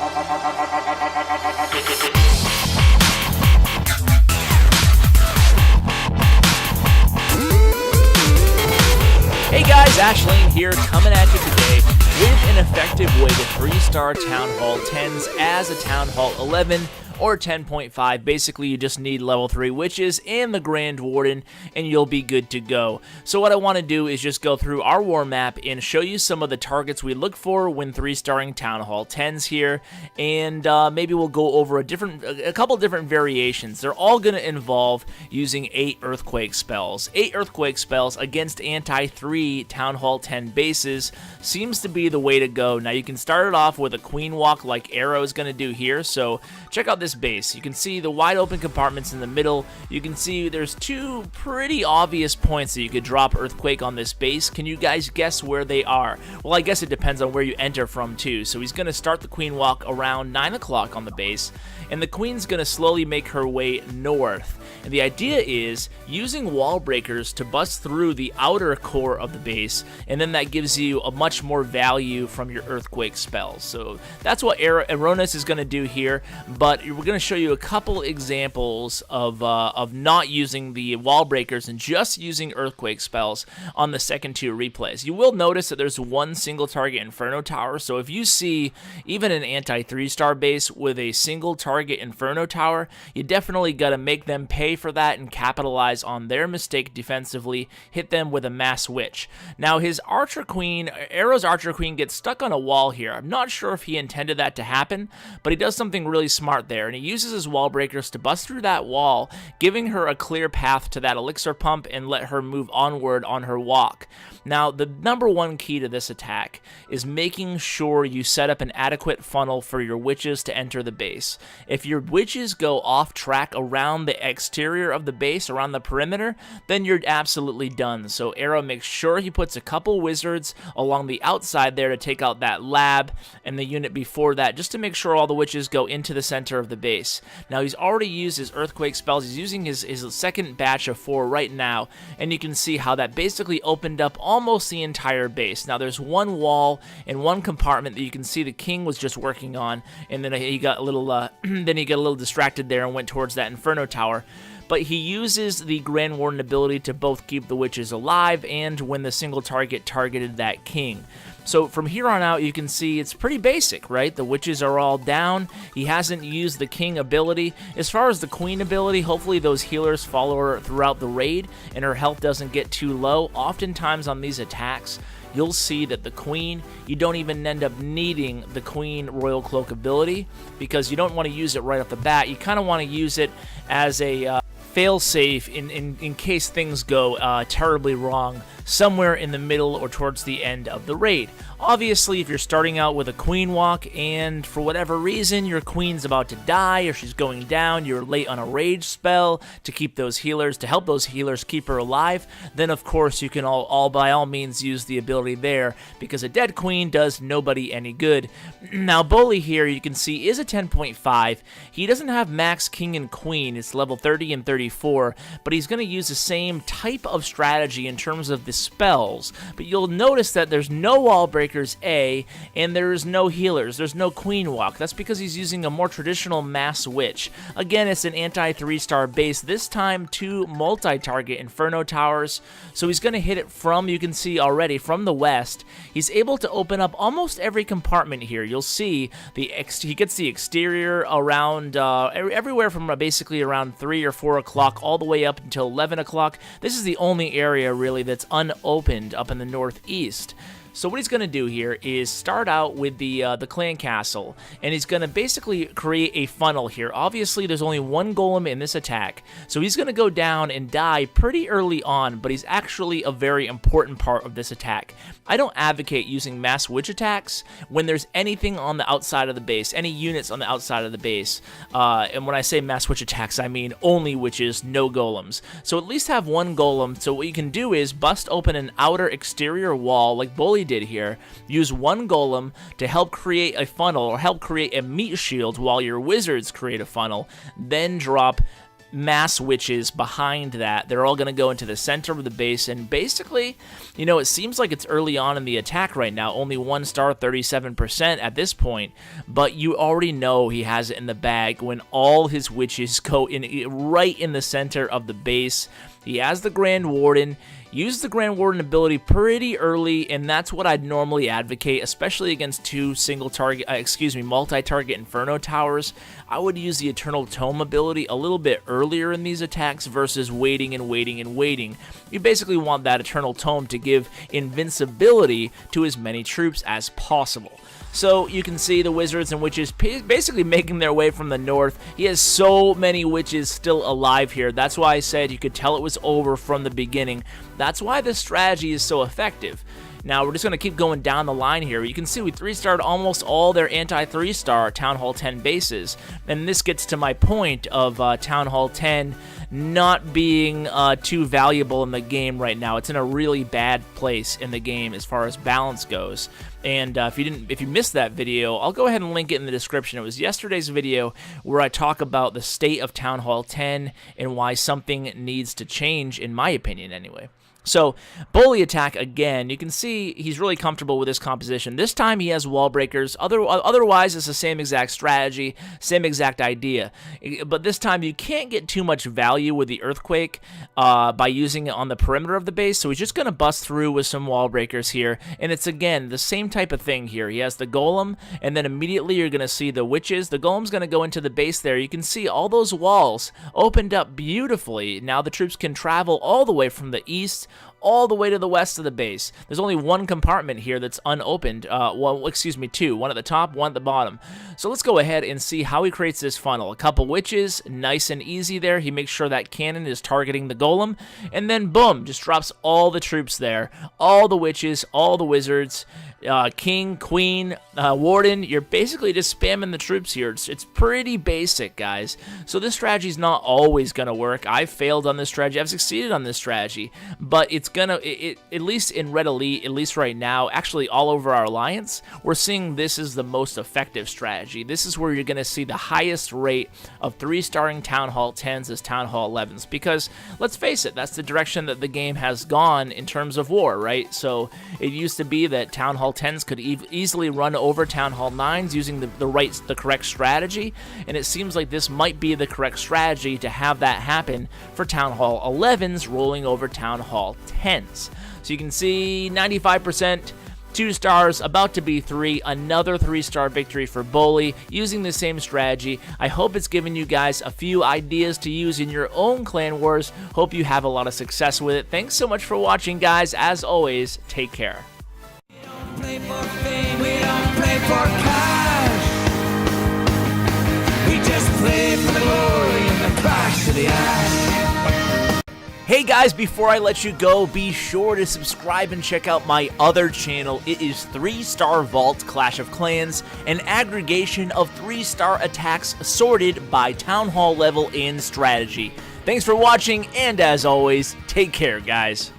Hey guys, Ashlane here, coming at you today with an effective way to 3-star Town Hall 10s as a Town Hall 11 or 10.5. Basically, you just need level 3 witches and the Grand Warden, and you'll be good to go. So what I want to do is just go through our war map and show you some of the targets we look for when 3-starring Town Hall 10s here, and maybe we'll go over a couple different variations. They're all going to involve using 8 Earthquake spells. 8 Earthquake spells against anti-3 Town Hall 10 bases seems to be the way to go. Now, you can start it off with a Queen Walk like Arrow is going to do here, so check out this base. You can see the wide open compartments in the middle. You can see there's 2 pretty obvious points that you could drop Earthquake on this base. Can you guys guess where they are? Well, I guess it depends on where you enter from too. So he's going to start the Queen Walk around 9 o'clock on the base, and the Queen's going to slowly make her way north. And the idea is using wall breakers to bust through the outer core of the base, and then that gives you a much more value from your Earthquake spells. So that's what Erroneous is going to do here, but we're going to show you a couple examples of not using the wall breakers and just using Earthquake spells on the second 2 replays. You will notice that there's one single target Inferno Tower, so if you see even an anti-3-star base with a single target Inferno Tower, you definitely got to make them pay for that and capitalize on their mistake defensively. Hit them with a Mass Witch. Now, his Archer Queen, Arrow's Archer Queen, gets stuck on a wall here. I'm not sure if he intended that to happen, but he does something really smart there, and he uses his wall breakers to bust through that wall, giving her a clear path to that elixir pump and let her move onward on her walk. Now, the number 1 key to this attack is making sure you set up an adequate funnel for your witches to enter the base. If your witches go off track around the exterior of the base, around the perimeter, then you're absolutely done. So Arrow makes sure he puts a couple wizards along the outside there to take out that lab and the unit before that, just to make sure all the witches go into the center of the base. Now, he's already used his Earthquake spells. He's using his second batch of 4 right now, and you can see how that basically opened up almost the entire base. Now, there's one wall and one compartment that you can see the King was just working on, and then he got a little distracted there and went towards that Inferno Tower. But he uses the Grand Warden ability to both keep the witches alive and when the single target targeted that King. So from here on out, you can see it's pretty basic, right? The witches are all down. He hasn't used the King ability. As far as the Queen ability, hopefully those healers follow her throughout the raid and her health doesn't get too low. Oftentimes on these attacks, you'll see that the Queen, you don't even end up needing the Queen Royal Cloak ability because you don't want to use it right off the bat. You kind of want to use it as a fail-safe in case things go terribly wrong somewhere in the middle or towards the end of the raid. Obviously, if you're starting out with a Queen Walk and for whatever reason your Queen's about to die or she's going down, you're late on a rage spell to keep those healers, to help those healers keep her alive, then of course you can all by all means use the ability there because a dead Queen does nobody any good. Now, Bully here, you can see, is a 10.5. He doesn't have max King and Queen. It's level 30 and 34, but he's going to use the same type of strategy in terms of the spells. But you'll notice that there's no wall breakers, and there's no healers. There's no Queen Walk. That's because he's using a more traditional Mass Witch. Again, it's an anti-3-star base. This time, 2 multi-target Inferno Towers. So he's going to hit it from, you can see already, from the west. He's able to open up almost every compartment here. You'll see he gets the exterior around everywhere from basically around 3 or 4 o'clock all the way up until 11 o'clock. This is the only area really that's unopened up in the northeast. So what he's going to do here is start out with the clan castle, and he's going to basically create a funnel here. Obviously, there's only one golem in this attack, so he's going to go down and die pretty early on, but he's actually a very important part of this attack. I don't advocate using Mass Witch attacks when there's anything on the outside of the base, any units on the outside of the base. And when I say Mass Witch attacks, I mean only witches, no golems. So at least have one golem. So what you can do is bust open an outer exterior wall like Bully did here. Use one golem to help create a funnel or help create a meat shield while your wizards create a funnel. Then drop mass witches behind that. They're all going to go into the center of the base, and basically, you know, it seems like it's early on in the attack right now. Only 1 star, 37% at this point, but you already know he has it in the bag when all his witches go in right in the center of the base. He has the Grand Warden. Use the Grand Warden ability pretty early, and that's what I'd normally advocate, especially against two multi-target Inferno towers. I would use the Eternal Tome ability a little bit earlier in these attacks versus waiting and waiting and waiting. You basically want that Eternal Tome to give invincibility to as many troops as possible. So you can see the wizards and witches basically making their way from the north. He has so many witches still alive here. That's why I said you could tell it was over from the beginning. That's why this strategy is so effective. Now, we're just going to keep going down the line here. You can see we 3-starred almost all their anti-3-star Town Hall 10 bases. And this gets to my point of Town Hall 10 not being too valuable in the game right now. It's in a really bad place in the game as far as balance goes. And if you missed that video, I'll go ahead and link it in the description. It was yesterday's video where I talk about the state of Town Hall 10 and why something needs to change, in my opinion anyway. So, bully attack again. You can see he's really comfortable with this composition. This time he has wall breakers. Otherwise, it's the same exact strategy, same exact idea. But this time you can't get too much value with the earthquake by using it on the perimeter of the base. So he's just going to bust through with some wall breakers here. And it's, again, the same type of thing here. He has the golem, and then immediately you're going to see the witches. The golem's going to go into the base there. You can see all those walls opened up beautifully. Now the troops can travel all the way from the east all the way to the west of the base. There's only one compartment here that's unopened. Two. One at the top, one at the bottom. So let's go ahead and see how he creates this funnel. A couple witches, nice and easy there. He makes sure that cannon is targeting the golem. And then, boom, just drops all the troops there. All the witches, all the wizards, king, queen, warden. You're basically just spamming the troops here. It's pretty basic, guys. So this strategy is not always going to work. I've failed on this strategy. I've succeeded on this strategy. But it's at least in Red Elite, at least right now, actually all over our alliance, we're seeing this is the most effective strategy. This is where you're going to see the highest rate of 3-starring Town Hall 10s as Town Hall 11s, because let's face it, that's the direction that the game has gone in terms of war, right? So it used to be that Town Hall 10s could easily run over Town Hall 9s using the correct strategy, and it seems like this might be the correct strategy to have that happen for Town Hall 11s rolling over Town Hall 10s. So you can see 95%, 2 stars, about to be 3, another 3-star victory for Bully using the same strategy. I hope it's given you guys a few ideas to use in your own clan wars. Hope you have a lot of success with it. Thanks so much for watching, guys. As always, take care. We don't play for fame, we don't play for cash. We just play for the glory and the clash of the ash. Hey guys, before I let you go, be sure to subscribe and check out my other channel. It is 3-Star Vault Clash of Clans, an aggregation of 3-star attacks sorted by Town Hall level and strategy. Thanks for watching, and as always, take care, guys.